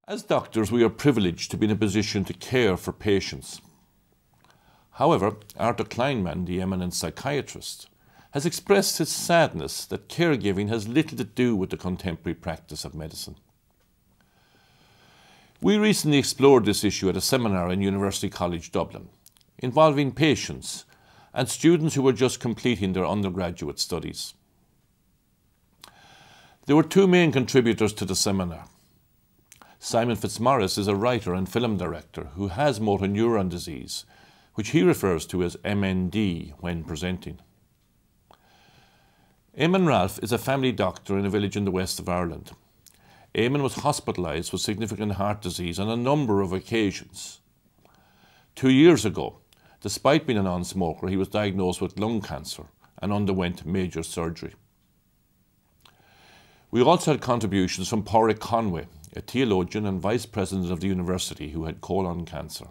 As doctors, we are privileged to be in a position to care for patients. However, Arthur Kleinman, the eminent psychiatrist, has expressed his sadness that caregiving has little to do with the contemporary practice of medicine. We recently explored this issue at a seminar in University College Dublin, involving patients and students who were just completing their undergraduate studies. There were two main contributors to the seminar. Simon Fitzmaurice is a writer and film director who has motor neuron disease, which he refers to as MND when presenting. Eamon Ralph is a family doctor in a village in the west of Ireland. Eamon was hospitalised with significant heart disease on a number of occasions. 2 years ago, despite being a non-smoker, he was diagnosed with lung cancer and underwent major surgery. We also had contributions from Pádraic Conway, a theologian and vice president of the university who had colon cancer.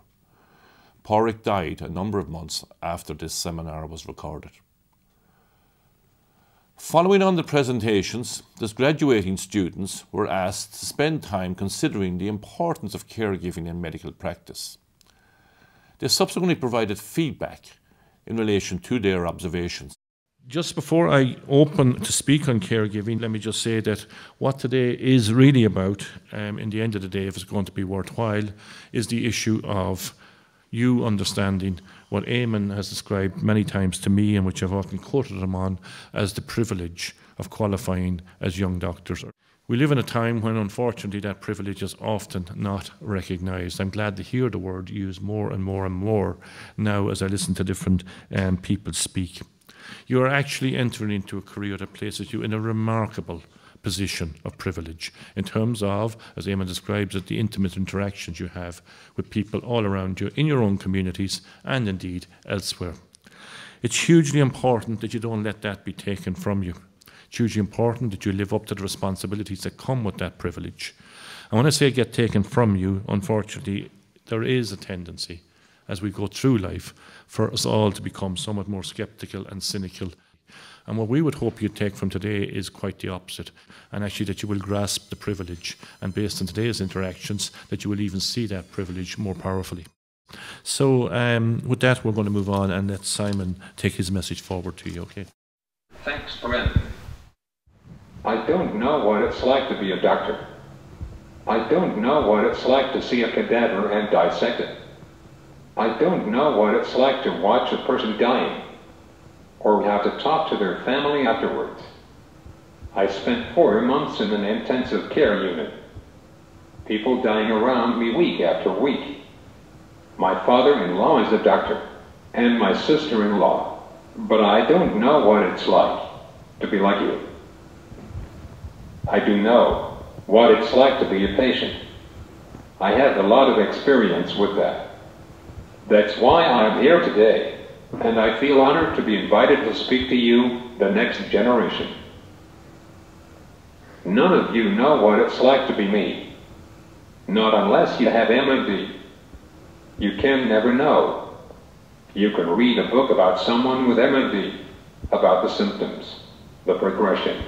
Pádraic died a number of months after this seminar was recorded. Following on the presentations, the graduating students were asked to spend time considering the importance of caregiving in medical practice. They subsequently provided feedback in relation to their observations. Just before I open to speak on caregiving, let me just say that what today is really about, in the end of the day, if it's going to be worthwhile, is the issue of you understanding what Eamon has described many times to me, and which I've often quoted him on, as the privilege of qualifying as young doctors. We live in a time when, unfortunately, that privilege is often not recognised. I'm glad to hear the word used more and more and more now as I listen to different people speak. You are actually entering into a career that places you in a remarkable position of privilege in terms of, as Eamon describes it, the intimate interactions you have with people all around you in your own communities and indeed elsewhere. It's hugely important that you don't let that be taken from you. It's hugely important that you live up to the responsibilities that come with that privilege. And when I say get taken from you, unfortunately, there is a tendency as we go through life for us all to become somewhat more sceptical and cynical. And what we would hope you'd take from today is quite the opposite, and actually that you will grasp the privilege, and based on today's interactions, that you will even see that privilege more powerfully. So with that, we're going to move on and let Simon take his message forward to you, okay? Thanks, Brendan. I don't know what it's like to be a doctor. I don't know what it's like to see a cadaver and dissect it. I don't know what it's like to watch a person dying, or have to talk to their family afterwards. I spent 4 months in an intensive care unit. People dying around me week after week. My father-in-law is a doctor, and my sister-in-law, but I don't know what it's like to be like you. I do know what it's like to be a patient. I have a lot of experience with that. That's why I'm here today, and I feel honored to be invited to speak to you, the next generation. None of you know what it's like to be me. Not unless you have MD. You can never know. You can read a book about someone with MD, about the symptoms, the progression.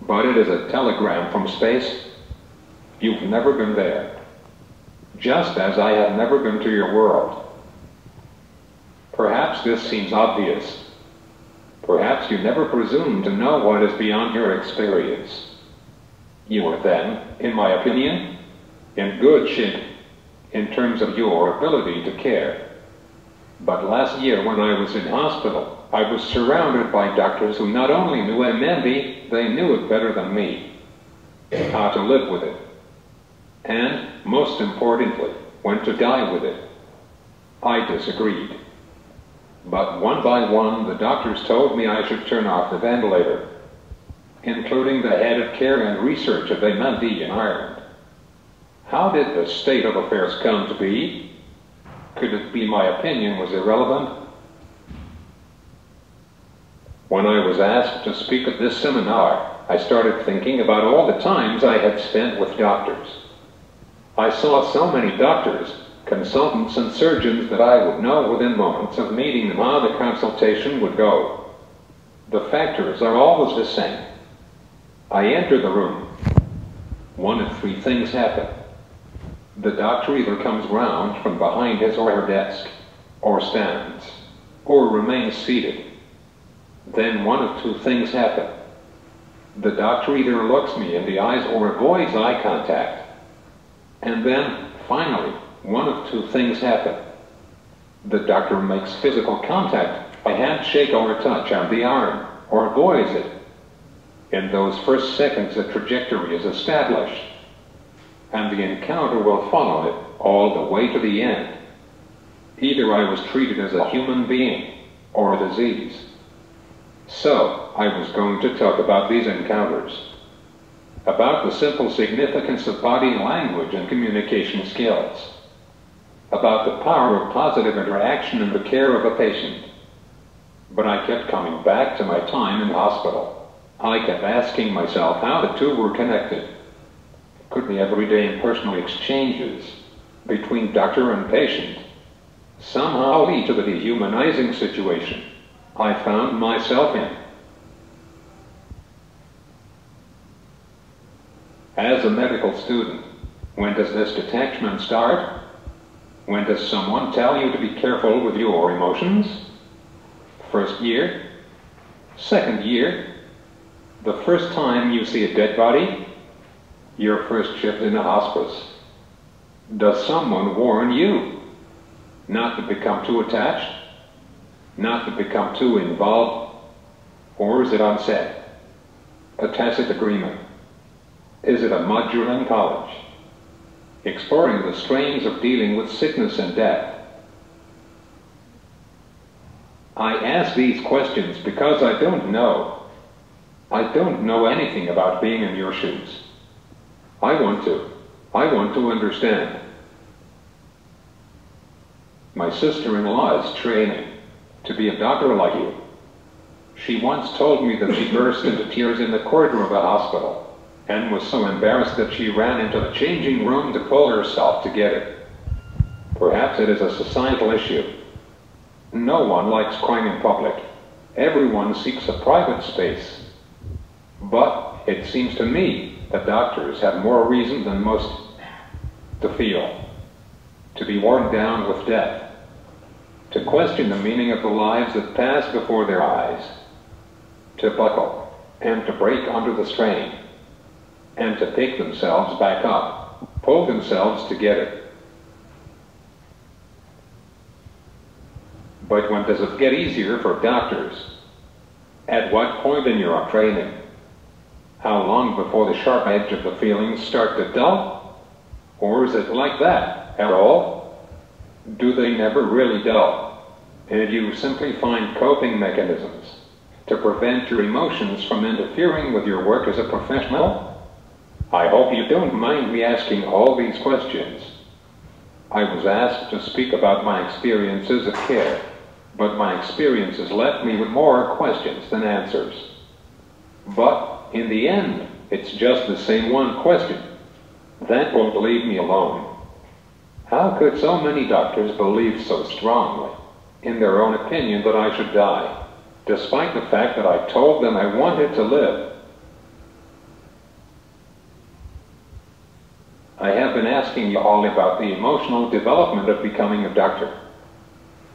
But it is a telegram from space. You've never been there. Just as I have never been to your world. Perhaps this seems obvious. Perhaps you never presumed to know what is beyond your experience. You are then, in my opinion, in good shape in terms of your ability to care. But last year when I was in hospital, I was surrounded by doctors who not only knew MND, they knew it better than me. How to live with it. And, most importantly, when to die with it. I disagreed. But one by one, the doctors told me I should turn off the ventilator, including the head of care and research of MND in Ireland. How did the state of affairs come to be? Could it be my opinion was irrelevant? When I was asked to speak at this seminar, I started thinking about all the times I had spent with doctors. I saw so many doctors, consultants and surgeons that I would know within moments of meeting them how the consultation would go. The factors are always the same. I enter the room. One of 3 things happen. The doctor either comes round from behind his or her desk, or stands, or remains seated. Then one of two things happen. The doctor either looks me in the eyes or avoids eye contact. And then, finally, one of two things happen. The doctor makes physical contact, a handshake or a touch on the arm, or avoids it. In those first seconds, a trajectory is established, and the encounter will follow it all the way to the end. Either I was treated as a human being or a disease. So, I was going to talk about these encounters, about the simple significance of body language and communication skills, about the power of positive interaction in the care of a patient. But I kept coming back to my time in hospital. I kept asking myself how the two were connected. Could the everyday impersonal exchanges between doctor and patient somehow lead to the dehumanizing situation I found myself in? As a medical student, when does this detachment start? When does someone tell you to be careful with your emotions? First year? Second year? The first time you see a dead body? Your first shift in a hospice? Does someone warn you not to become too attached? Not to become too involved? Or is it unsaid? A tacit agreement? Is it a module in college? Exploring the strains of dealing with sickness and death. I ask these questions because I don't know. I don't know anything about being in your shoes. I want to understand. My sister-in-law is training to be a doctor like you. She once told me that she burst into tears in the corridor of a hospital and was so embarrassed that she ran into the changing room to pull herself together. Perhaps it is a societal issue. No one likes crying in public. Everyone seeks a private space. But it seems to me that doctors have more reason than most to feel, to be worn down with death, to question the meaning of the lives that pass before their eyes, to buckle and to break under the strain, and to pick themselves back up, pull themselves together. But when does it get easier for doctors? At what point in your training? How long before the sharp edge of the feelings start to dull? Or is it like that at all? Do they never really dull? And you simply find coping mechanisms to prevent your emotions from interfering with your work as a professional? I hope you don't mind me asking all these questions. I was asked to speak about my experiences of care, but my experiences left me with more questions than answers. But in the end, it's just the same one question. That won't leave me alone. How could so many doctors believe so strongly in their own opinion that I should die, despite the fact that I told them I wanted to live? I have been asking you all about the emotional development of becoming a doctor,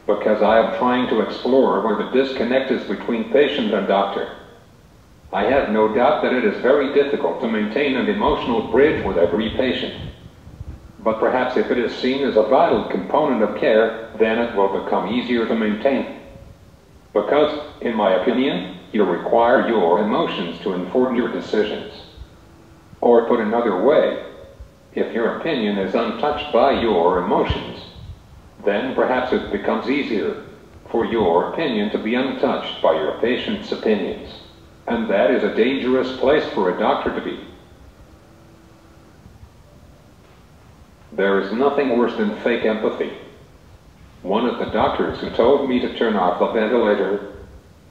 because I am trying to explore where the disconnect is between patient and doctor. I have no doubt that it is very difficult to maintain an emotional bridge with every patient. But perhaps if it is seen as a vital component of care, then it will become easier to maintain. Because, in my opinion, you require your emotions to inform your decisions. Or put another way, if your opinion is untouched by your emotions, then perhaps it becomes easier for your opinion to be untouched by your patient's opinions. And that is a dangerous place for a doctor to be. There is nothing worse than fake empathy. One of the doctors who told me to turn off the ventilator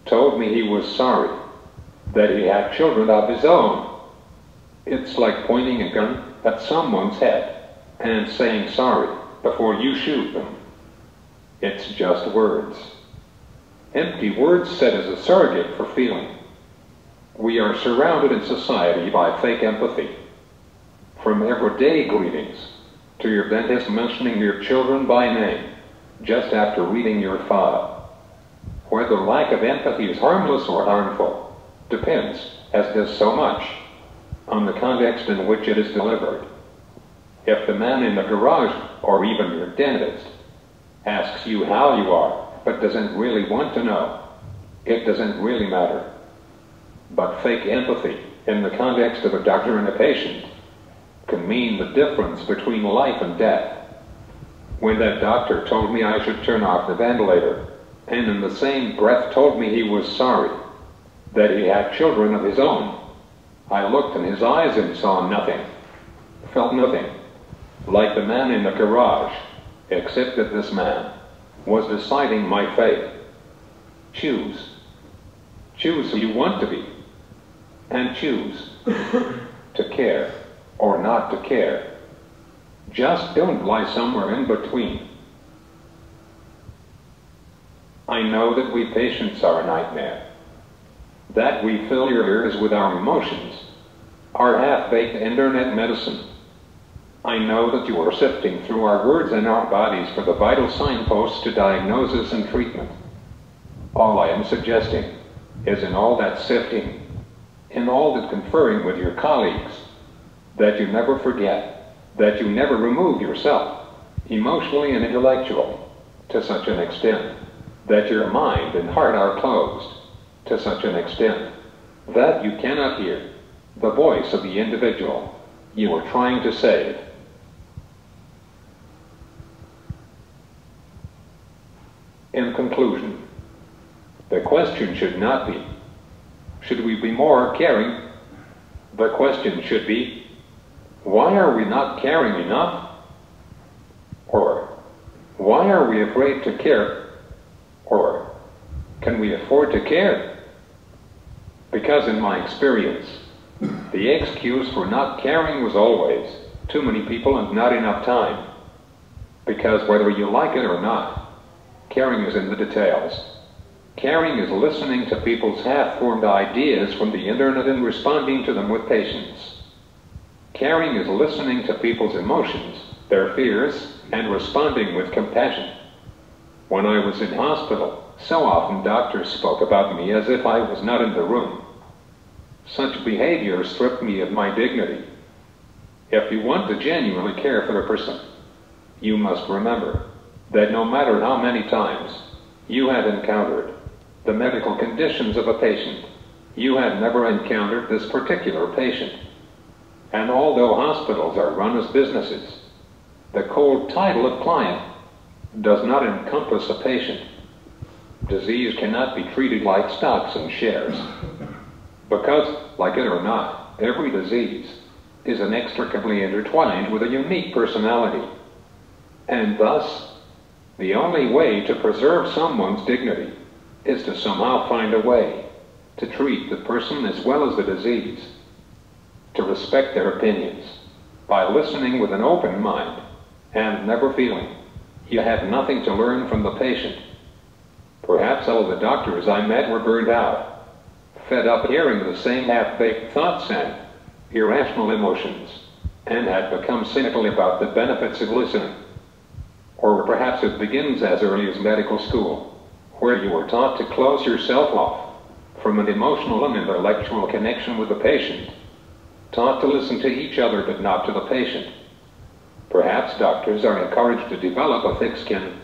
told me he was sorry, that he had children of his own. It's like pointing a gun at someone's head and saying sorry before you shoot them. It's just words. Empty words set as a surrogate for feeling. We are surrounded in society by fake empathy. From everyday greetings to your dentist mentioning your children by name just after reading your file. Whether lack of empathy is harmless or harmful depends, as does so much, on the context in which it is delivered. If the man in the garage, or even your dentist, asks you how you are, but doesn't really want to know, it doesn't really matter. But fake empathy, in the context of a doctor and a patient, can mean the difference between life and death. When that doctor told me I should turn off the ventilator, and in the same breath told me he was sorry, that he had children of his own, I looked in his eyes and saw nothing, felt nothing, like the man in the garage, except that this man was deciding my fate. Choose. Choose who you want to be, and choose to care or not to care. Just don't lie somewhere in between. I know that we patients are a nightmare, that we fill your ears with our emotions, our half-baked internet medicine. I know that you are sifting through our words and our bodies for the vital signposts to diagnosis and treatment. All I am suggesting is in all that sifting, in all that conferring with your colleagues, that you never forget, that you never remove yourself, emotionally and intellectually, to such an extent that your mind and heart are closed, to such an extent that you cannot hear the voice of the individual you are trying to save. In conclusion, the question should not be, should we be more caring? The question should be, why are we not caring enough? Or, why are we afraid to care? Or, can we afford to care? Because in my experience, the excuse for not caring was always too many people and not enough time. Because whether you like it or not, caring is in the details. Caring is listening to people's half-formed ideas from the internet and responding to them with patience. Caring is listening to people's emotions, their fears, and responding with compassion. When I was in hospital, so often doctors spoke about me as if I was not in the room. Such behavior stripped me of my dignity. If you want to genuinely care for a person, you must remember that no matter how many times you have encountered the medical conditions of a patient, you have never encountered this particular patient. And although hospitals are run as businesses, the cold title of client does not encompass a patient. Disease cannot be treated like stocks and shares. Because, like it or not, every disease is inextricably intertwined with a unique personality. And thus, the only way to preserve someone's dignity is to somehow find a way to treat the person as well as the disease, to respect their opinions by listening with an open mind and never feeling you have nothing to learn from the patient. Perhaps all the doctors I met were burned out, fed up hearing the same half-baked thoughts and irrational emotions, and had become cynical about the benefits of listening. Or perhaps it begins as early as medical school, where you were taught to close yourself off from an emotional and intellectual connection with the patient, taught to listen to each other but not to the patient. Perhaps doctors are encouraged to develop a thick skin,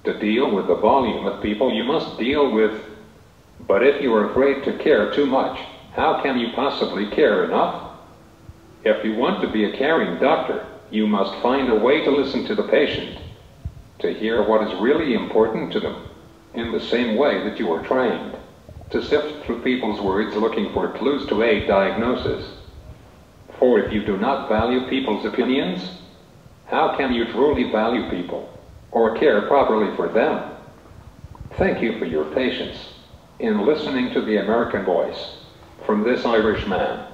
to deal with the volume of people you must deal with. But if you are afraid to care too much, how can you possibly care enough? If you want to be a caring doctor, you must find a way to listen to the patient, to hear what is really important to them, in the same way that you are trained to sift through people's words looking for clues to aid diagnosis. For if you do not value people's opinions, how can you truly value people or care properly for them? Thank you for your patience in listening to the American voice from this Irish man.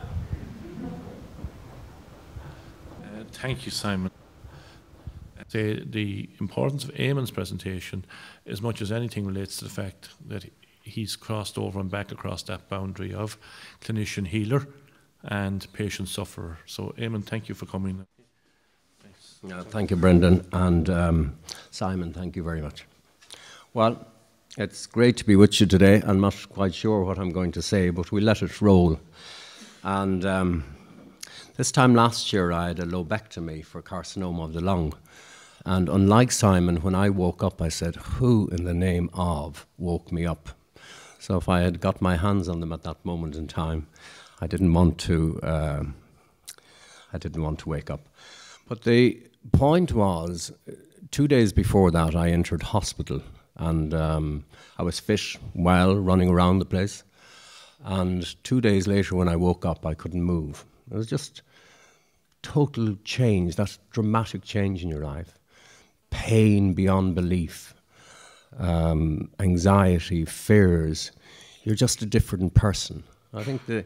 Thank you, Simon. The importance of Eamon's presentation, as much as anything, relates to the fact that he's crossed over and back across that boundary of clinician healer and patient sufferer. So, Eamon, thank you for coming. Thanks. Thank you, Brendan, and Simon, thank you very much. Well, it's great to be with you today. I'm not quite sure what I'm going to say, but we'll let it roll. And this time last year, I had a lobectomy for carcinoma of the lung. And unlike Simon, when I woke up, I said, who in the name of woke me up? So if I had got my hands on them at that moment in time, I didn't want to wake up. But the point was, 2 days before that, I entered hospital, and I was fit, well, running around the place. And 2 days later, when I woke up, I couldn't move. It was just total change, that dramatic change in your life. Pain beyond belief, anxiety, fears. You're just a different person. I think the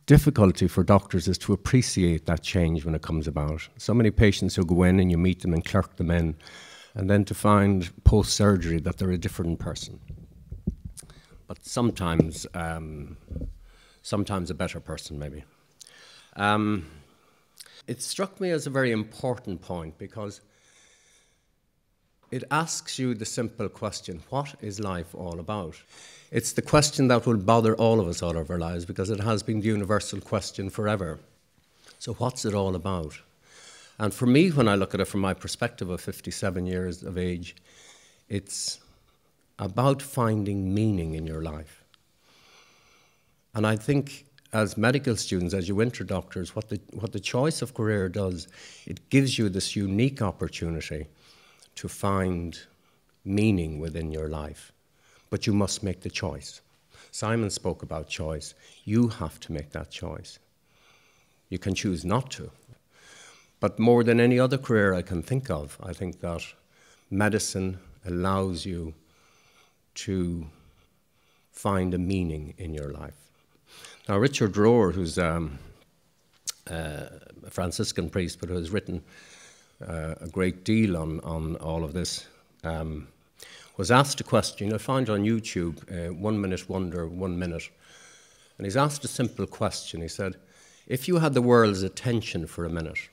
difficulty for doctors is to appreciate that change when it comes about. So many patients who go in and you meet them and clerk them in, and then to find post-surgery that they're a different person. But sometimes a better person, maybe. It struck me as a very important point because it asks you the simple question, what is life all about? It's the question that will bother all of us all of our lives because it has been the universal question forever. So what's it all about? And for me, when I look at it from my perspective of 57 years of age, it's about finding meaning in your life. And I think as medical students, as you enter doctors, what the choice of career does, it gives you this unique opportunity to find meaning within your life. But you must make the choice. Simon spoke about choice. You have to make that choice. You can choose not to. But more than any other career I can think of, I think that medicine allows you to find a meaning in your life. Now, Richard Rohr, who's a Franciscan priest, but who has written a great deal on all of this, was asked a question. I found on YouTube, 1 minute wonder, 1 minute. And he's asked a simple question. He said, if you had the world's attention for a minute,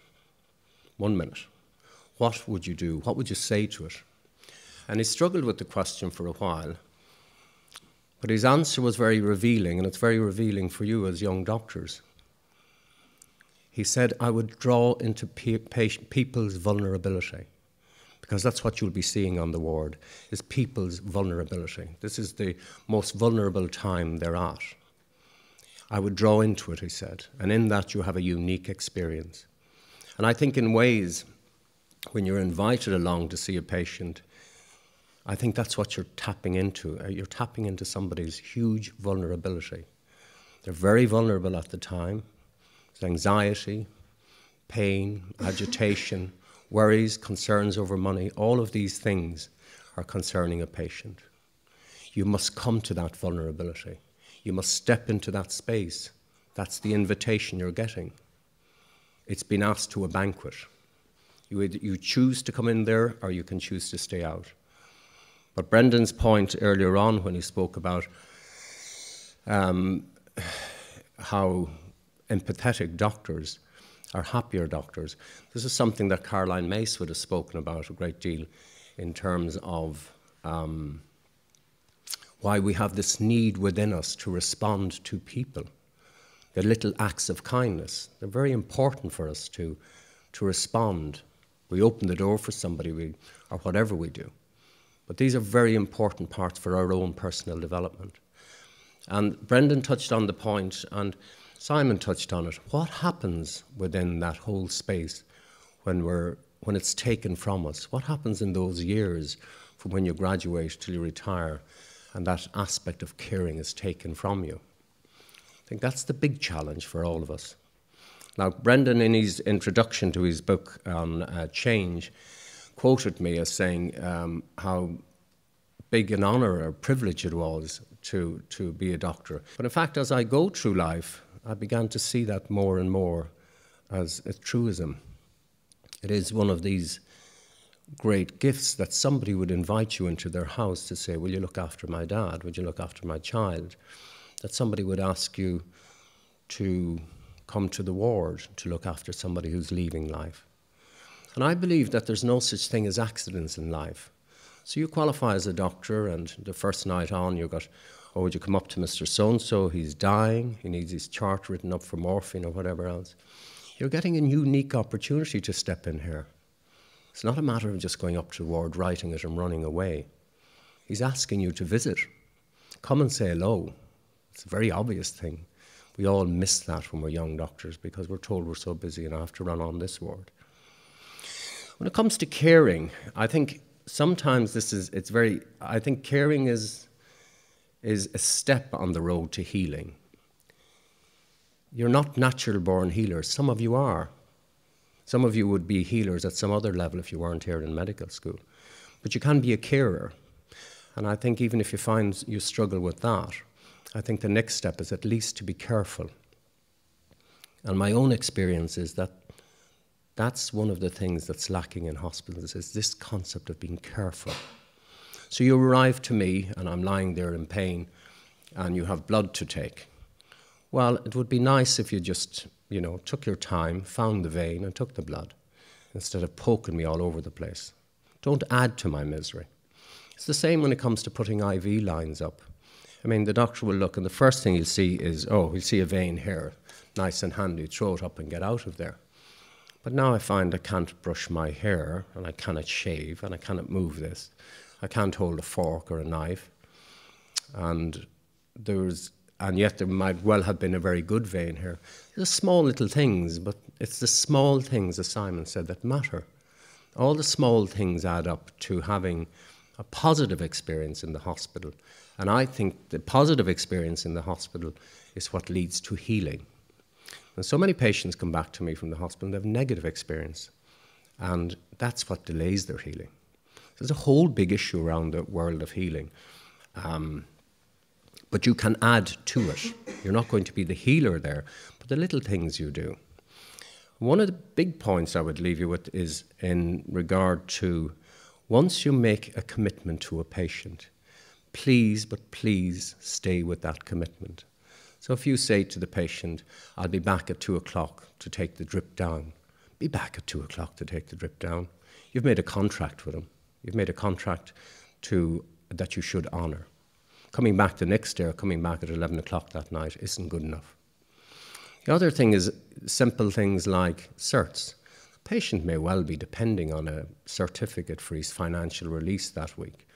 1 minute, what would you do? What would you say to it? And he struggled with the question for a while. But his answer was very revealing, and it's very revealing for you as young doctors. He said, I would draw into people's vulnerability, because that's what you'll be seeing on the ward, is people's vulnerability. This is the most vulnerable time they're at. I would draw into it, he said, and in that you have a unique experience. And I think in ways, when you're invited along to see a patient, I think that's what you're tapping into. You're tapping into somebody's huge vulnerability. They're very vulnerable at the time. There's anxiety, pain, agitation, worries, concerns over money. All of these things are concerning a patient. You must come to that vulnerability. You must step into that space. That's the invitation you're getting. It's been asked to a banquet. You choose to come in there or you can choose to stay out. But Brendan's point earlier on when he spoke about how empathetic doctors are happier doctors, this is something that Caroline Mace would have spoken about a great deal in terms of why we have this need within us to respond to people. The little acts of kindness, they're very important for us to respond. We open the door for somebody or whatever we do. But these are very important parts for our own personal development. And Brendan touched on the point, and Simon touched on it. What happens within that whole space when it's taken from us? What happens in those years from when you graduate till you retire and that aspect of caring is taken from you? I think that's the big challenge for all of us. Now, Brendan, in his introduction to his book on change, quoted me as saying how big an honour or privilege it was to be a doctor. But in fact, as I go through life, I began to see that more and more as a truism. It is one of these great gifts that somebody would invite you into their house to say, will you look after my dad? Would you look after my child? That somebody would ask you to come to the ward to look after somebody who's leaving life. And I believe that there's no such thing as accidents in life. So you qualify as a doctor, and the first night on you got, oh, would you come up to Mr. So-and-so, he's dying, he needs his chart written up for morphine or whatever else. You're getting a unique opportunity to step in here. It's not a matter of just going up to the ward, writing it and running away. He's asking you to visit. Come and say hello. It's a very obvious thing. We all miss that when we're young doctors because we're told we're so busy and I have to run on this ward. When it comes to caring, I think sometimes I think caring is a step on the road to healing. You're not natural born healers. Some of you are. Some of you would be healers at some other level if you weren't here in medical school. But you can be a carer. And I think even if you find you struggle with that, I think the next step is at least to be careful. And my own experience is that that's one of the things that's lacking in hospitals, is this concept of being careful. So you arrive to me and I'm lying there in pain and you have blood to take. Well, it would be nice if you just, took your time, found the vein and took the blood instead of poking me all over the place. Don't add to my misery. It's the same when it comes to putting IV lines up. I mean, the doctor will look and the first thing he'll see is, he'll see a vein here, nice and handy, throw it up and get out of there. But now I find I can't brush my hair and I cannot shave and I cannot move this. I can't hold a fork or a knife. And yet there might well have been a very good vein here. They're small little things, but it's the small things, as Simon said, that matter. All the small things add up to having a positive experience in the hospital. And I think the positive experience in the hospital is what leads to healing. And so many patients come back to me from the hospital and they have negative experience. And that's what delays their healing. There's a whole big issue around the world of healing. But you can add to it. You're not going to be the healer there, but the little things you do. One of the big points I would leave you with is in regard to once you make a commitment to a patient, please, but please stay with that commitment. So if you say to the patient, I'll be back at 2 o'clock to take the drip down, be back at 2 o'clock to take the drip down. You've made a contract with him. You've made a contract that you should honour. Coming back the next day or coming back at 11 o'clock that night isn't good enough. The other thing is simple things like certs. The patient may well be depending on a certificate for his financial release that week.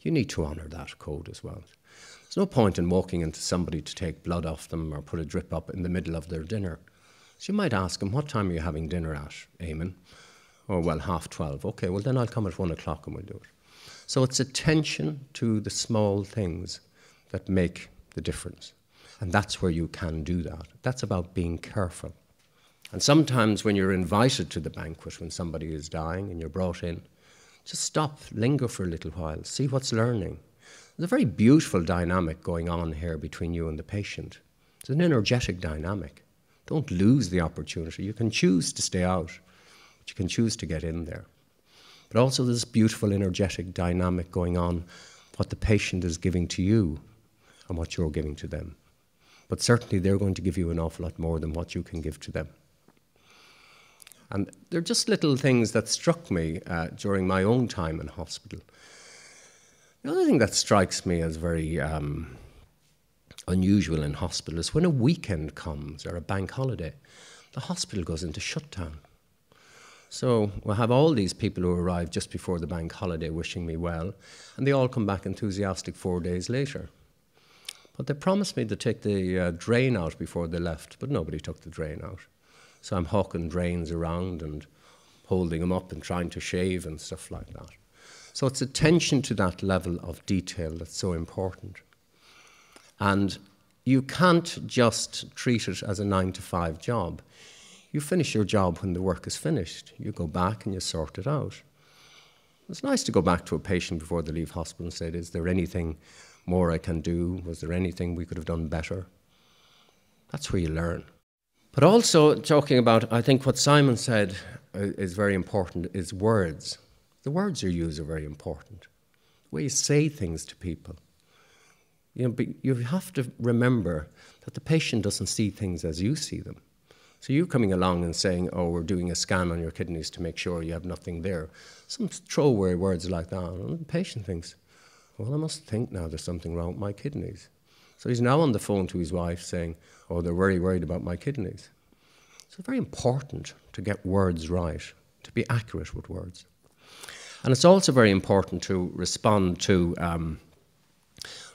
You need to honour that code as well. There's no point in walking into somebody to take blood off them or put a drip up in the middle of their dinner. So you might ask them, what time are you having dinner at, Eamon? Oh, well, 12:30. Okay, well, then I'll come at 1 o'clock and we'll do it. So it's attention to the small things that make the difference. And that's where you can do that. That's about being careful. And sometimes when you're invited to the banquet, when somebody is dying and you're brought in, just stop, linger for a little while, see what's learning. There's a very beautiful dynamic going on here between you and the patient. It's an energetic dynamic. Don't lose the opportunity. You can choose to stay out, but you can choose to get in there. But also there's this beautiful energetic dynamic going on, what the patient is giving to you and what you're giving to them. But certainly they're going to give you an awful lot more than what you can give to them. And they're just little things that struck me during my own time in hospital. The other thing that strikes me as very unusual in hospital is when a weekend comes or a bank holiday, the hospital goes into shutdown. So we'll have all these people who arrive just before the bank holiday wishing me well, and they all come back enthusiastic 4 days later. But they promised me to take the drain out before they left, but nobody took the drain out. So I'm hawking drains around and holding them up and trying to shave and stuff like that. So it's attention to that level of detail that's so important. And you can't just treat it as a 9-to-5 job. You finish your job when the work is finished. You go back and you sort it out. It's nice to go back to a patient before they leave hospital and say, is there anything more I can do? Was there anything we could have done better? That's where you learn. But also talking about, I think what Simon said is very important, is words. The words you use are very important. The way you say things to people. You have to remember that the patient doesn't see things as you see them. So you coming along and saying, oh, we're doing a scan on your kidneys to make sure you have nothing there. Some throwaway words like that. And the patient thinks, well, I must think now there's something wrong with my kidneys. So he's now on the phone to his wife saying, oh, they're very worried about my kidneys. So it's very important to get words right, to be accurate with words. And it's also very important to respond to, I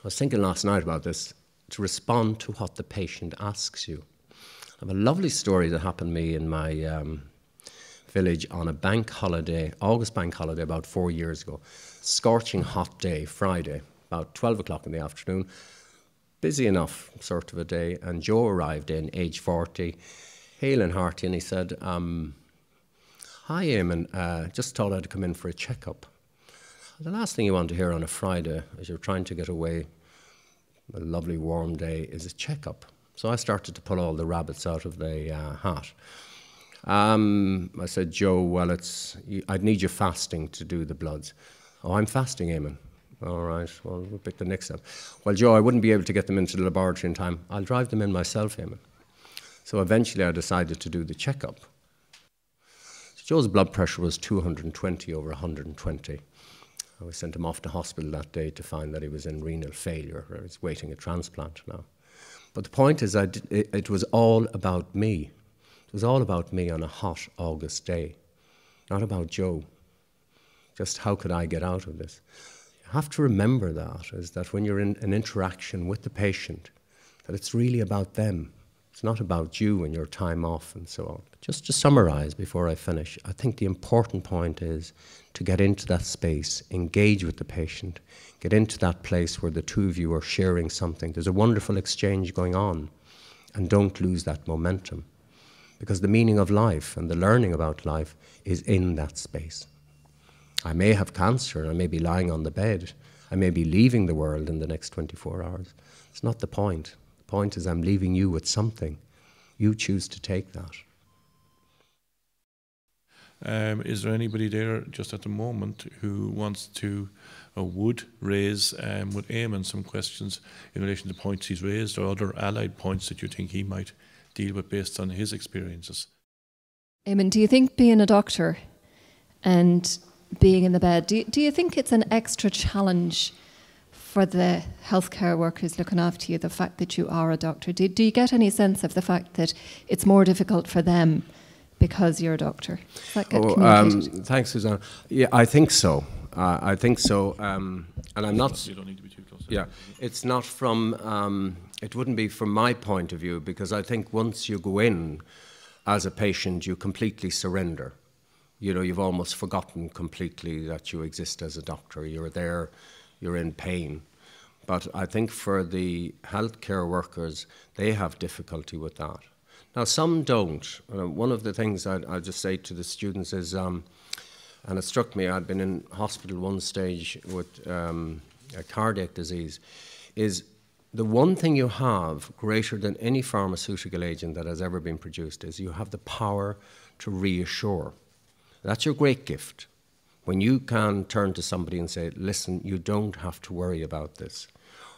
was thinking last night about this, to respond to what the patient asks you. I have a lovely story that happened to me in my village on a bank holiday, August bank holiday, about 4 years ago. Scorching hot day, Friday, about 12 o'clock in the afternoon. Busy enough sort of a day, and Joe arrived in, age 40, hale and hearty, and he said, hi Eamon, just thought I'd come in for a checkup. The last thing you want to hear on a Friday as you're trying to get away, a lovely warm day, is a checkup. So I started to pull all the rabbits out of the hat. I said, Joe, well, I'd need you fasting to do the bloods. Oh, I'm fasting, Eamon. All right, well, we'll pick the next step. Well, Joe, I wouldn't be able to get them into the laboratory in time. I'll drive them in myself, Eamon. So eventually I decided to do the checkup. So Joe's blood pressure was 220 over 120. I sent him off to hospital that day to find that he was in renal failure. He was waiting a transplant now. But the point is, it was all about me. It was all about me on a hot August day, not about Joe. Just how could I get out of this? You have to remember that, is that when you're in an interaction with the patient, that it's really about them. It's not about you and your time off and so on. But just to summarize before I finish, I think the important point is to get into that space, engage with the patient, get into that place where the two of you are sharing something. There's a wonderful exchange going on, and don't lose that momentum. Because the meaning of life and the learning about life is in that space. I may have cancer, I may be lying on the bed, I may be leaving the world in the next 24 hours. It's not the point. The point is I'm leaving you with something. You choose to take that. Is there anybody there just at the moment who wants to or would raise with Eamon some questions in relation to points he's raised or other allied points that you think he might deal with based on his experiences? Eamon, do you think being a doctor and being in the bed, do you think it's an extra challenge for the healthcare workers looking after you, the fact that you are a doctor? Do you get any sense of the fact that it's more difficult for them because you're a doctor? Does that get communicated? Thanks, Suzanne. Yeah, I think so. I think so. And I'm not... You don't need to be too close. Yeah, it's not from... it wouldn't be from my point of view, because I think once you go in as a patient, you completely surrender. You know, you've almost forgotten completely that you exist as a doctor. You're there, you're in pain. But I think for the healthcare workers, they have difficulty with that. Now, some don't. One of the things I'll just say to the students is, and it struck me, I'd been in hospital one stage with a cardiac disease, is the one thing you have greater than any pharmaceutical agent that has ever been produced is you have the power to reassure. That's your great gift. When you can turn to somebody and say, listen, you don't have to worry about this.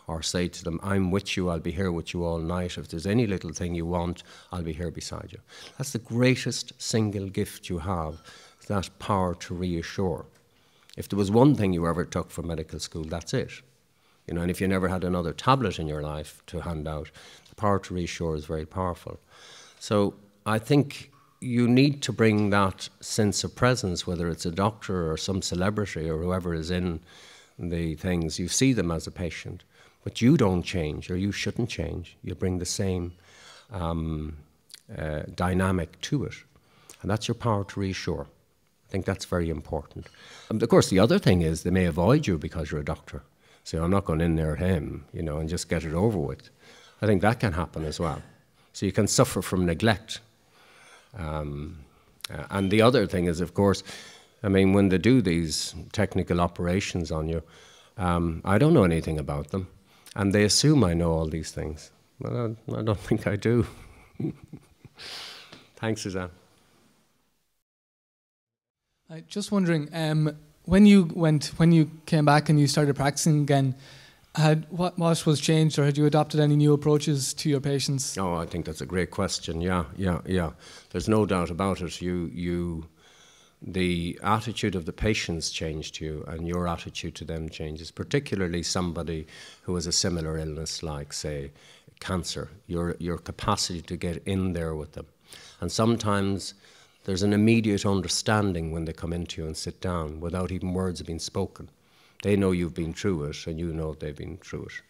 Or say to them, I'm with you, I'll be here with you all night. If there's any little thing you want, I'll be here beside you. That's the greatest single gift you have, that power to reassure. If there was one thing you ever took from medical school, that's it. You know, and if you never had another tablet in your life to hand out, the power to reassure is very powerful. So I think you need to bring that sense of presence, whether it's a doctor or some celebrity or whoever is in the things. You see them as a patient, but you don't change, or you shouldn't change. You bring the same dynamic to it, and that's your power to reassure. I think that's very important. And of course, the other thing is they may avoid you because you're a doctor. So I'm not going in there at him, you know, and just get it over with. I think that can happen as well. So you can suffer from neglect. And the other thing is, of course, I mean, when they do these technical operations on you, I don't know anything about them. And they assume I know all these things. Well, I don't think I do. Thanks, Suzanne. Just wondering, when you came back and you started practicing again, What was changed, or had you adopted any new approaches to your patients? Oh, I think that's a great question. Yeah. There's no doubt about it. The attitude of the patients changed you, and your attitude to them changes, particularly somebody who has a similar illness like, say, cancer, your capacity to get in there with them. And sometimes there's an immediate understanding when they come into you and sit down without even words being spoken. They know you've been through it, and you know they've been through it.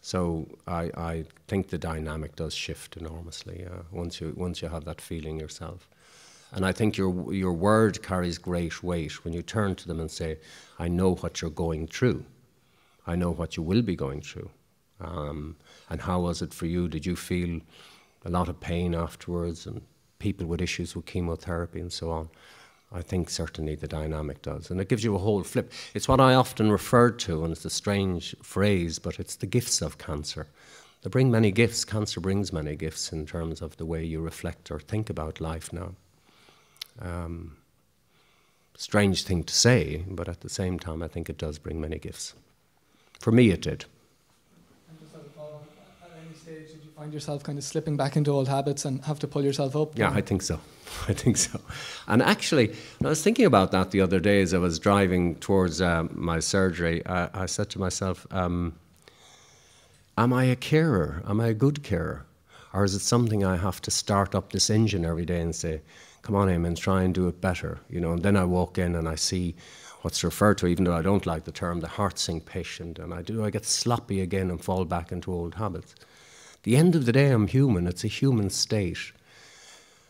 So I think the dynamic does shift enormously once you have that feeling yourself. And I think your word carries great weight when you turn to them and say, I know what you're going through. I know what you will be going through. And how was it for you? Did you feel a lot of pain afterwards, and people with issues with chemotherapy and so on? I think certainly the dynamic does. And it gives you a whole flip. It's what I often refer to, and it's a strange phrase, but it's the gifts of cancer. They bring many gifts. Cancer brings many gifts in terms of the way you reflect or think about life now. Strange thing to say, but at the same time, I think it does bring many gifts. For me, it did. And just as a follow-up, at any stage, did you find yourself kind of slipping back into old habits and have to pull yourself up? Yeah, I think so. I think so. And actually, I was thinking about that the other day as I was driving towards my surgery. I said to myself, am I a carer? Am I a good carer? Or is it something I have to start up this engine every day and say, come on, Eamon, try and do it better, and then I walk in and I see what's referred to, even though I don't like the term, the heart sink patient, and I get sloppy again and fall back into old habits. At the end of the day, I'm human. It's a human state.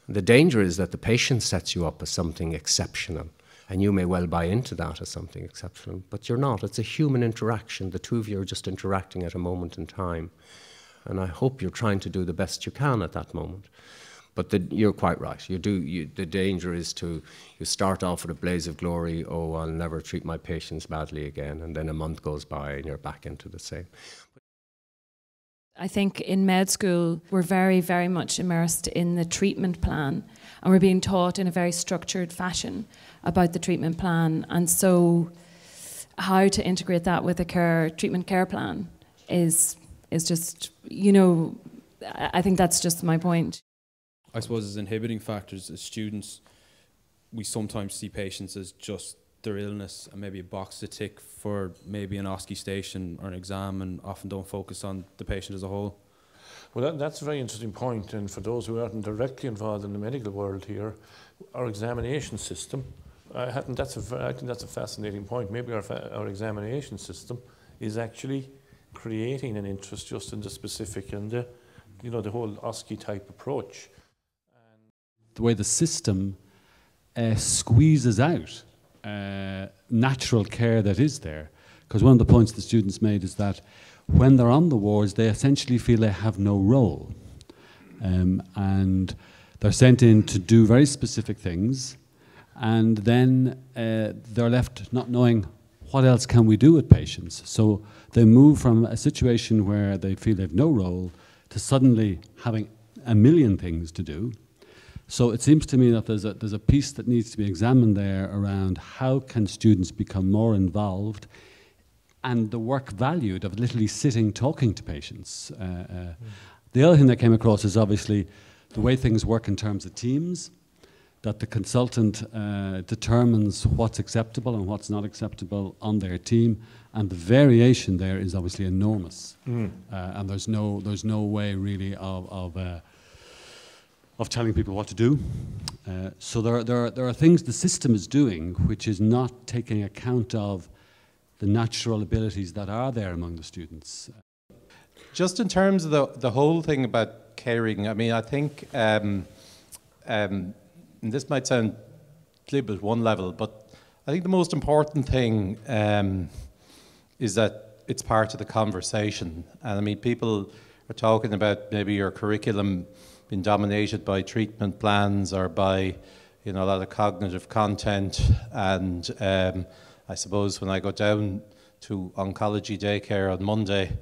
The danger is that the patient sets you up as something exceptional, and you may well buy into that as something exceptional, but you're not. It's a human interaction. The two of you are just interacting at a moment in time, and I hope you're trying to do the best you can at that moment. But you're quite right. The danger is you start off with a blaze of glory. Oh, I'll never treat my patients badly again, and then a month goes by and you're back into the same. I think in med school we're very, very much immersed in the treatment plan, and we're being taught in a very structured fashion about the treatment plan. And so, how to integrate that with a treatment care plan is just, I think that's just my point. I suppose as inhibiting factors, as students, we sometimes see patients as just their illness and maybe a box to tick for maybe an OSCE station or an exam, and often don't focus on the patient as a whole. Well, that's a very interesting point, and for those who aren't directly involved in the medical world here, our examination system, I think that's a fascinating point. Maybe our examination system is actually creating an interest just in the specific and the whole OSCE type approach. The way the system squeezes out natural care that is there. Because one of the points the students made is that when they're on the wards, they essentially feel they have no role. And they're sent in to do very specific things, and then they're left not knowing what else can we do with patients. So they move from a situation where they feel they have no role to suddenly having a million things to do. So it seems to me that there's a piece that needs to be examined there around how can students become more involved, and the work valued of literally sitting talking to patients. The other thing that came across is obviously the way things work in terms of teams, that the consultant determines what's acceptable and what's not acceptable on their team, and the variation there is obviously enormous. And there's no way really of telling people what to do. So there are things the system is doing which is not taking account of the natural abilities that are there among the students. Just in terms of the whole thing about caring, I mean, I think, and this might sound glib at one level, but I think the most important thing is that it's part of the conversation. And I mean, people are talking about maybe your curriculum being dominated by treatment plans or by, a lot of cognitive content. And I suppose when I go down to oncology daycare on Monday,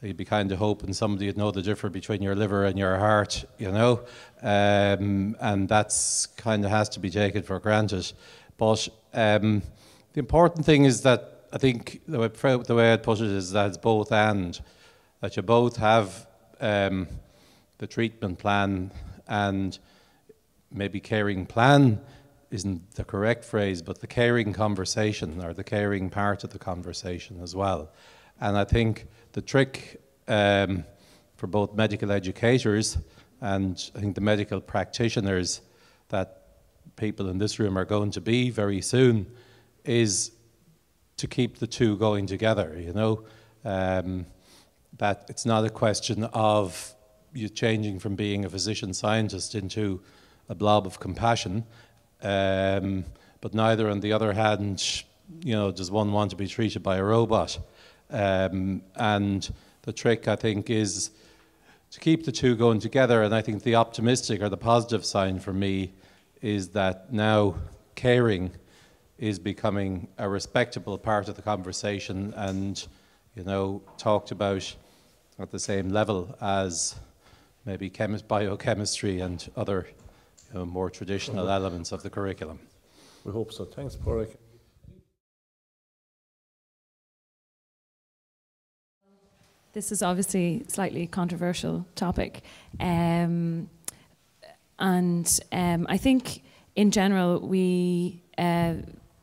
you'd be kind of hoping somebody would know the difference between your liver and your heart, and that's kind of has to be taken for granted. But the important thing is that I think the way I'd put it is that it's both and, that you both have the treatment plan, and maybe caring plan isn't the correct phrase, but the caring conversation, or the caring part of the conversation as well. And I think the trick for both medical educators and I think the medical practitioners that people in this room are going to be very soon is to keep the two going together, you know. That it's not a question of you changing from being a physician scientist into a blob of compassion, but neither, on the other hand, you know, does one want to be treated by a robot. And the trick, I think, is to keep the two going together. And I think the optimistic or the positive sign for me is that now caring is becoming a respectable part of the conversation, and, you know, talked about at the same level as maybe biochemistry and other, you know, more traditional elements of the curriculum. We hope so. Thanks, Pádraic. This is obviously a slightly controversial topic. I think in general we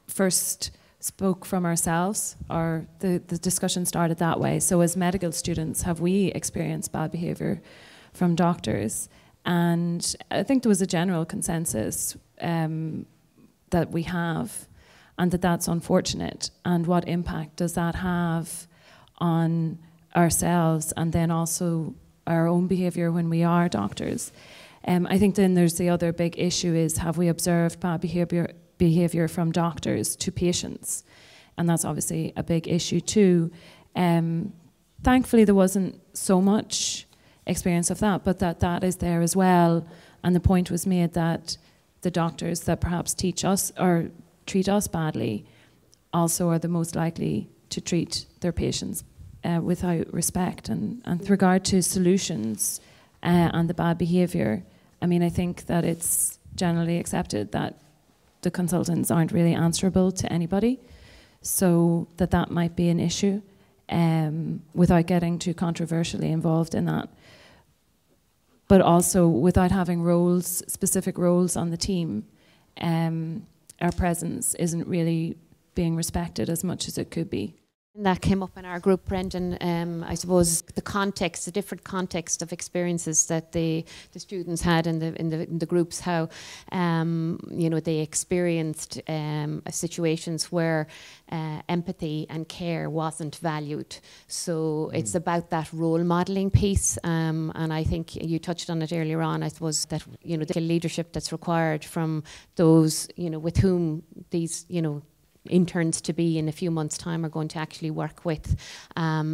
first spoke from ourselves, or the discussion started that way. So as medical students, have we experienced bad behaviour from doctors? And I think there was a general consensus that we have, and that's unfortunate. And what impact does that have on ourselves, and then also our own behaviour when we are doctors? I think then there's the other big issue is, have we observed bad behaviour from doctors to patients? And that's obviously a big issue too. Thankfully there wasn't so much experience of that, but that is there as well. And the point was made that the doctors that perhaps teach us or treat us badly also are the most likely to treat their patients without respect. And with regard to solutions and the bad behaviour, I mean, I think that it's generally accepted that the consultants aren't really answerable to anybody, so that might be an issue, without getting too controversially involved in that. But also without having roles, specific roles on the team, our presence isn't really being respected as much as it could be. That came up in our group, Brendan. I suppose the context, the different context of experiences that the students had in the groups, how you know, they experienced situations where empathy and care wasn't valued. So it's about that role modelling piece, and I think you touched on it earlier on. I suppose that, you know, the leadership that's required from those, you know, with whom these, you know, interns to be in a few months' time are going to actually work with.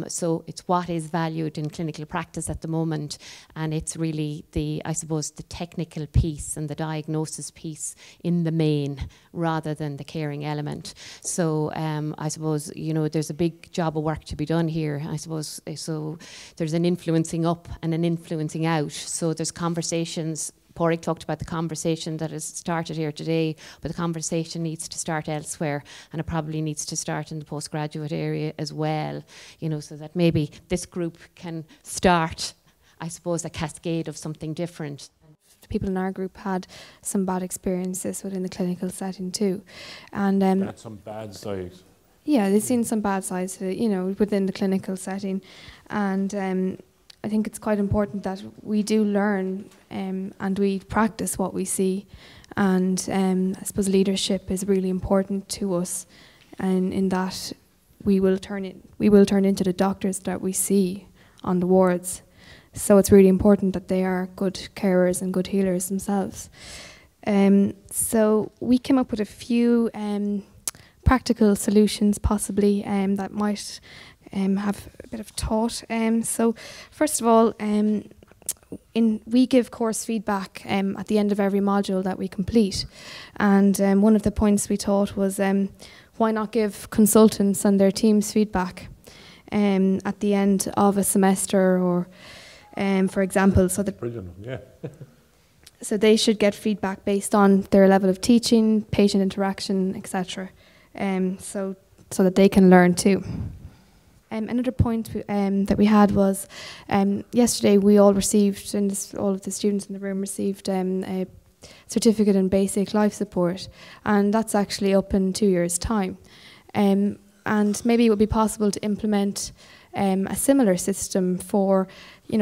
So it's what is valued in clinical practice at the moment, and it's really the, I suppose, the technical piece and the diagnosis piece in the main, rather than the caring element. So I suppose, you know, there's a big job of work to be done here, I suppose. So there's an influencing up and an influencing out. So there's conversations. Pádraic talked about the conversation that has started here today, but the conversation needs to start elsewhere, and it probably needs to start in the postgraduate area as well, you know, so that maybe this group can start, I suppose, a cascade of something different. The people in our group had some bad experiences within the clinical setting too, and had some bad sides. Yeah, they've seen some bad sides, you know, within the clinical setting, and I think it's quite important that we do learn and we practice what we see, and I suppose leadership is really important to us, and in that we will turn into the doctors that we see on the wards. So it's really important that they are good carers and good healers themselves. So we came up with a few practical solutions possibly that might have a bit of thought. So first of all, we give course feedback at the end of every module that we complete, and one of the points we thought was why not give consultants and their teams feedback at the end of a semester, or for example, so that brilliant, yeah. So they should get feedback based on their level of teaching, patient interaction, etc. So so that they can learn too. Another point that we had was yesterday we all received, and all of the students in the room received a certificate in basic life support, and that's actually up in 2 years' time. And maybe it would be possible to implement a similar system for,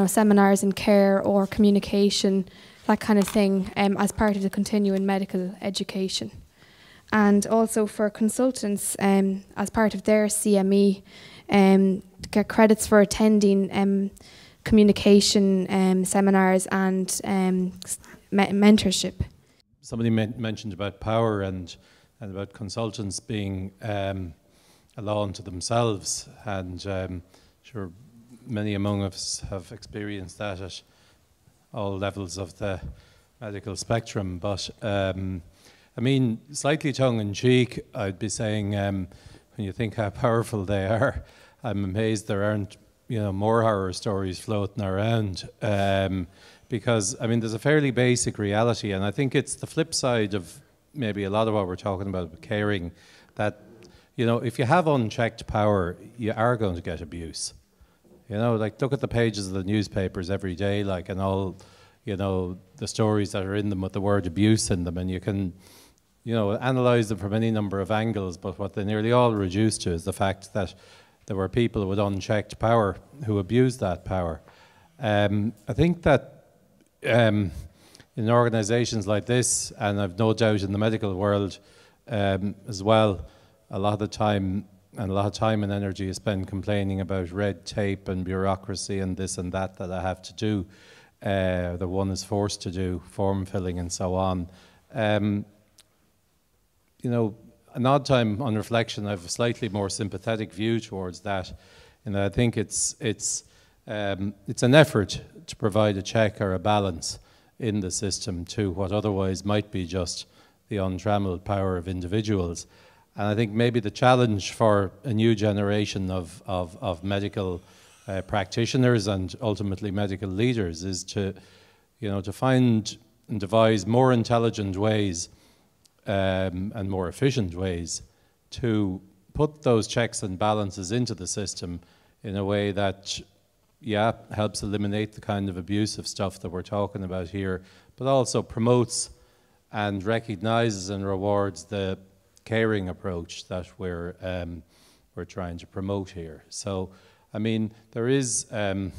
seminars in care or communication, that kind of thing, as part of the continuing medical education. And also for consultants, as part of their CME, get credits for attending communication seminars and mentorship. Somebody mentioned about power and about consultants being a law unto themselves, and sure many among us have experienced that at all levels of the medical spectrum. But I mean, slightly tongue-in-cheek, I'd be saying, when you think how powerful they are, I'm amazed there aren't, more horror stories floating around. Because, I mean, there's a fairly basic reality, and I think it's the flip side of maybe a lot of what we're talking about with caring, that, if you have unchecked power, you are going to get abuse. Like, look at the pages of the newspapers every day, like, and all, the stories that are in them with the word abuse in them, and you can, analyse them from any number of angles, but what they nearly all reduce to is the fact that there were people with unchecked power who abused that power. I think that in organisations like this, and I've no doubt in the medical world as well, a lot of time and energy is spent complaining about red tape and bureaucracy and this and that I have to do, that one is forced to do, form filling and so on. An odd time on reflection, I have a slightly more sympathetic view towards that, and I think it's an effort to provide a check or a balance in the system to what otherwise might be just the untrammeled power of individuals. And I think maybe the challenge for a new generation of medical practitioners and ultimately medical leaders is to find and devise more intelligent ways and more efficient ways to put those checks and balances into the system in a way that helps eliminate the kind of abusive stuff that we're talking about here, but also promotes and recognises and rewards the caring approach that we're trying to promote here. So, I mean, there is a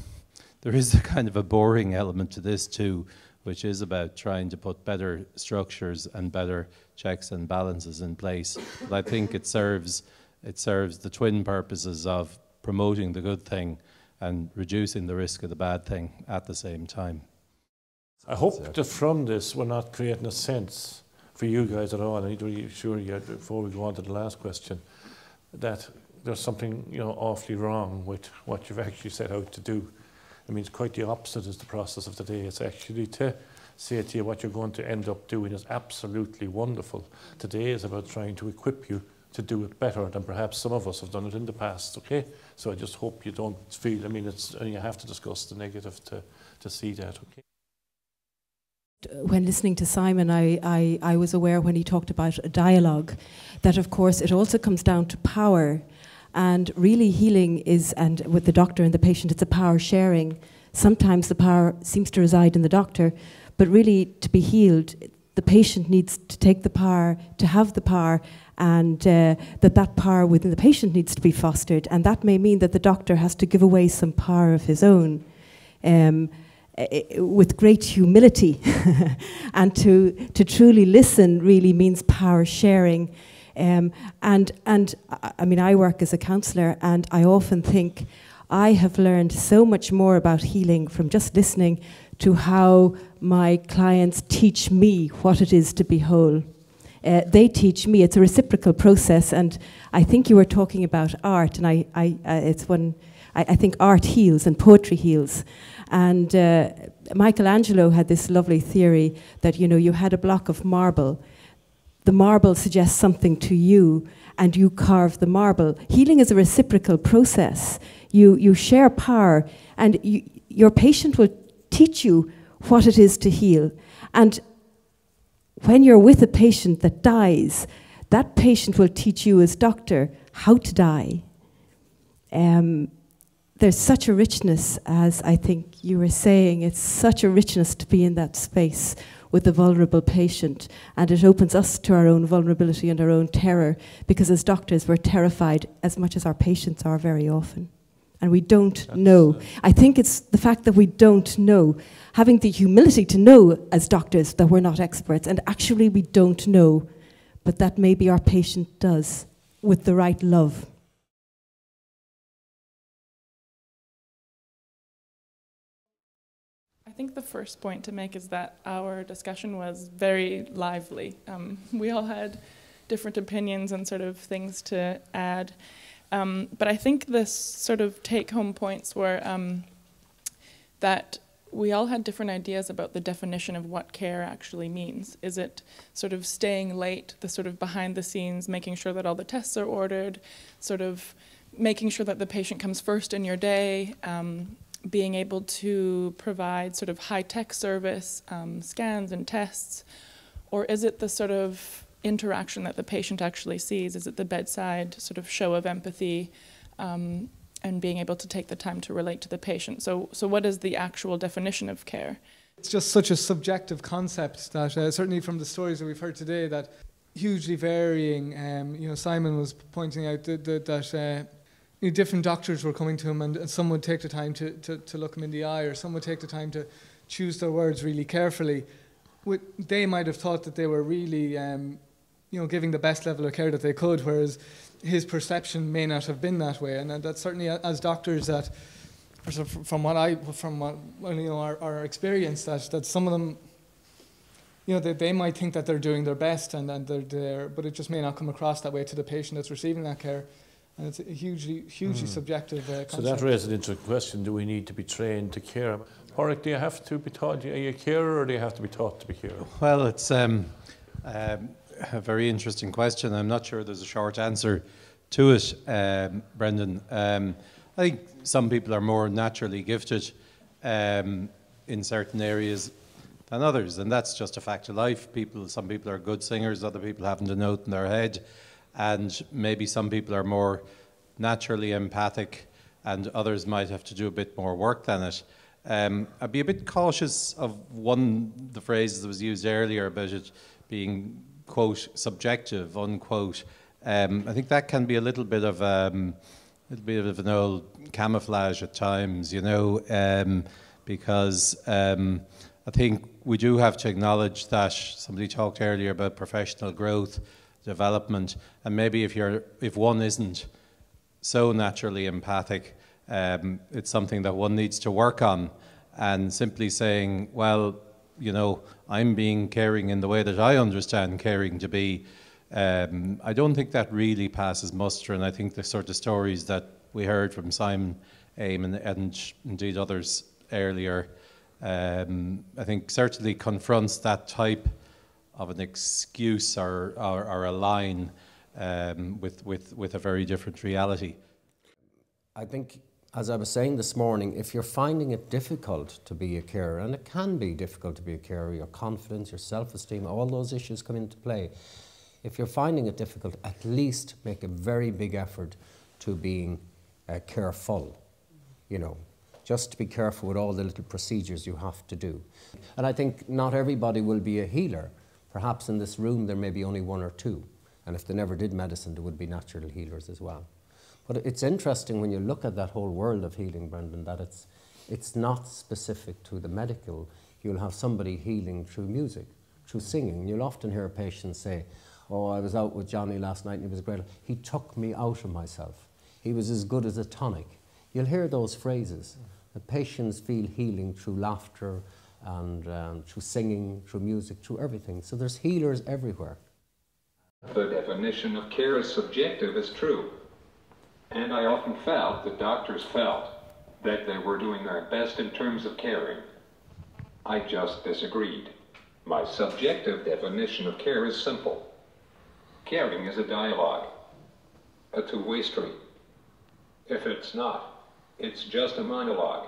kind of a boring element to this too, which is about trying to put better structures and better checks and balances in place. But I think it serves the twin purposes of promoting the good thing and reducing the risk of the bad thing at the same time. I hope that from this we're not creating a sense for you guys at all. I need to reassure you before we go on to the last question that there's something awfully wrong with what you've actually set out to do. I mean, it's quite the opposite is the process of today. It's actually to say to you what you're going to end up doing is absolutely wonderful. Today is about trying to equip you to do it better than perhaps some of us have done it in the past, okay? So I just hope you don't feel, I mean, you have to discuss the negative to see that, okay? When listening to Simon, I was aware when he talked about a dialogue that, of course, it also comes down to power. And really healing is, and with the doctor and the patient, it's a power sharing. Sometimes the power seems to reside in the doctor, but really to be healed, the patient needs to take the power, to have the power, and that power within the patient needs to be fostered. And that may mean that the doctor has to give away some power of his own with great humility. And to truly listen really means power sharing. And I mean, I work as a counsellor, and I often think I have learned so much more about healing from just listening to how my clients teach me what it is to be whole. They teach me. It's a reciprocal process, and I think you were talking about art, and I think art heals and poetry heals. And Michelangelo had this lovely theory that, you had a block of marble. The marble suggests something to you, and you carve the marble. Healing is a reciprocal process. You share power, and your patient will teach you what it is to heal. And when you're with a patient that dies, that patient will teach you as doctor how to die, there's such a richness, as I think you were saying, it's such a richness to be in that space with the vulnerable patient, and it opens us to our own vulnerability and our own terror, because as doctors we're terrified as much as our patients are very often, and we don't know. I think it's the fact that we don't know, having the humility to know as doctors that we're not experts, and actually we don't know, but that maybe our patient does with the right love. I think the first point to make is that our discussion was very lively. We all had different opinions and sort of things to add. But I think this sort of take-home points were that we all had different ideas about the definition of what care actually means. Is it sort of staying late, the sort of behind the scenes, making sure that all the tests are ordered, sort of making sure that the patient comes first in your day, being able to provide sort of high-tech service, scans and tests, or is it the sort of interaction that the patient actually sees? Is it the bedside sort of show of empathy and being able to take the time to relate to the patient? So what is the actual definition of care? It's just such a subjective concept that certainly from the stories that we've heard today, that hugely varying. You know, Simon was pointing out that different doctors were coming to him, and some would take the time to look him in the eye, or some would take the time to choose their words really carefully. They might have thought that they were really, giving the best level of care that they could, whereas his perception may not have been that way. And that's certainly, as doctors, that from our experience, that some of them, they might think that they're doing their best and they're there, but it just may not come across that way to the patient that's receiving that care. And it's a hugely subjective concept. So that raises an interesting question: do we need to be trained to care? Pádraic, do you have to be taught? Are you a carer, or do you have to be taught to be a carer? Well, it's a very interesting question. I'm not sure there's a short answer to it, Brendan. I think some people are more naturally gifted in certain areas than others, and that's just a fact of life. Some people are good singers, other people haven't a note in their head, and maybe some people are more naturally empathic, and others might have to do a bit more work than it. I'd be a bit cautious of the phrases that was used earlier about it being, quote, subjective, unquote. I think that can be a little bit of an old camouflage at times, because I think we do have to acknowledge that somebody talked earlier about professional growth, development, and maybe if one isn't so naturally empathic, it's something that one needs to work on. And simply saying, well, I'm being caring in the way that I understand caring to be, I don't think that really passes muster. And I think the sort of stories that we heard from Simon, Eamon, and indeed others earlier, I think certainly confronts that type of an excuse or a line with a very different reality. I think, as I was saying this morning, if you're finding it difficult to be a carer, and it can be difficult to be a carer, your confidence, your self-esteem, all those issues come into play. If you're finding it difficult, at least make a very big effort to being careful, just to be careful with all the little procedures you have to do. And I think not everybody will be a healer. Perhaps in this room there may be only one or two, and if they never did medicine there would be natural healers as well. But it's interesting when you look at that whole world of healing, Brendan, that it's not specific to the medical. You'll have somebody healing through music, through singing. You'll often hear a patient say, oh, I was out with Johnny last night and he was great. He took me out of myself. He was as good as a tonic. You'll hear those phrases. The patients feel healing through laughter and through singing, through music, through everything. So there's healers everywhere. The definition of care as subjective is true. And I often felt that doctors felt that they were doing their best in terms of caring. I just disagreed. My subjective definition of care is simple. Caring is a dialogue, a two-way street. If it's not, it's just a monologue.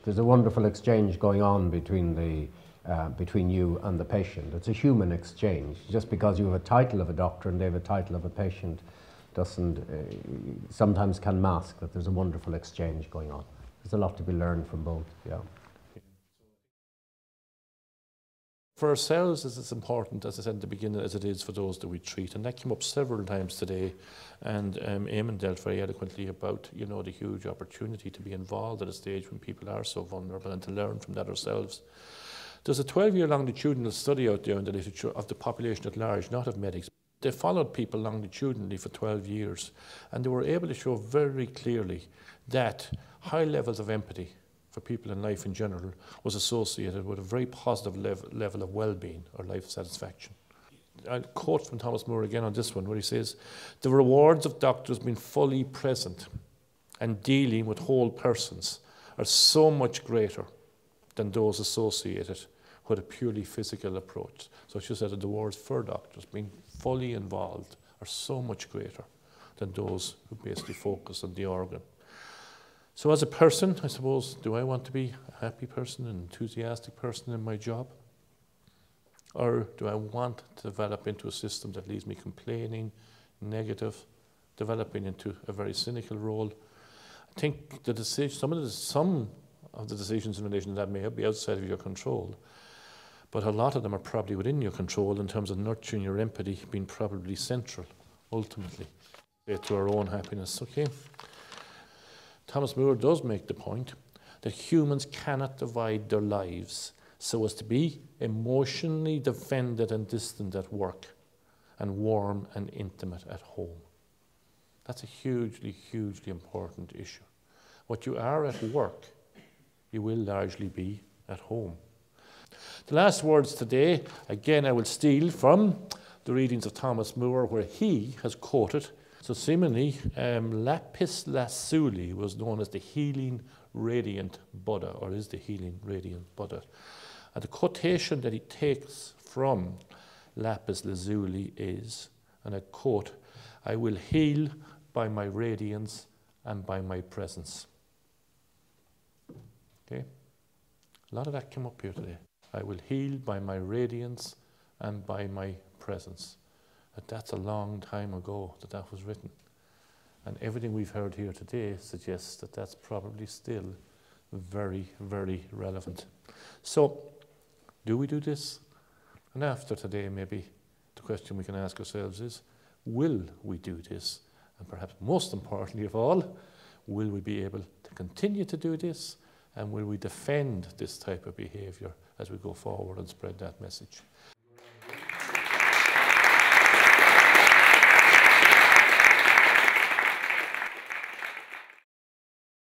There's a wonderful exchange going on between the between you and the patient. It's a human exchange. Just because you have a title of a doctor and they have a title of a patient doesn't, sometimes can mask that there's a wonderful exchange going on. There's a lot to be learned from both, yeah. For ourselves, it's as important, as I said at the beginning, as it is for those that we treat. And that came up several times today. And Eamon dealt very eloquently about, you know, the huge opportunity to be involved at a stage when people are so vulnerable and to learn from that ourselves. There's a 12-year longitudinal study out there in the literature of the population at large, not of medics. They followed people longitudinally for 12 years, and they were able to show very clearly that high levels of empathy for people in life in general was associated with a very positive level of well-being or life satisfaction. I'll quote from Thomas Moore again on this one, where he says, "The rewards of doctors being fully present and dealing with whole persons are so much greater than those associated with a purely physical approach." So she said that the rewards for doctors being fully involved are so much greater than those who basically focus on the organ. So as a person, I suppose, do I want to be a happy person, an enthusiastic person in my job? Or do I want to develop into a system that leaves me complaining, negative, developing into a very cynical role? I think the decision, some of the decisions in relation to that may be outside of your control, but a lot of them are probably within your control in terms of nurturing your empathy being probably central, ultimately, to our own happiness, okay? Thomas Moore does make the point that humans cannot divide their lives so as to be emotionally defended and distant at work and warm and intimate at home. That's a hugely, hugely important issue. What you are at work, you will largely be at home. The last words today, again, I will steal from the readings of Thomas Moore, where he has quoted, so seemingly lapis lazuli was known as the healing radiant Buddha, or is the healing radiant Buddha. And the quotation that he takes from lapis lazuli is, and I quote, "I will heal by my radiance and by my presence." Okay? A lot of that came up here today. I will heal by my radiance and by my presence. But that's a long time ago that that was written. And everything we've heard here today suggests that that's probably still very, very relevant. So, do we do this? And after today, maybe the question we can ask ourselves is, will we do this? And perhaps most importantly of all, will we be able to continue to do this? And will we defend this type of behaviour as we go forward and spread that message?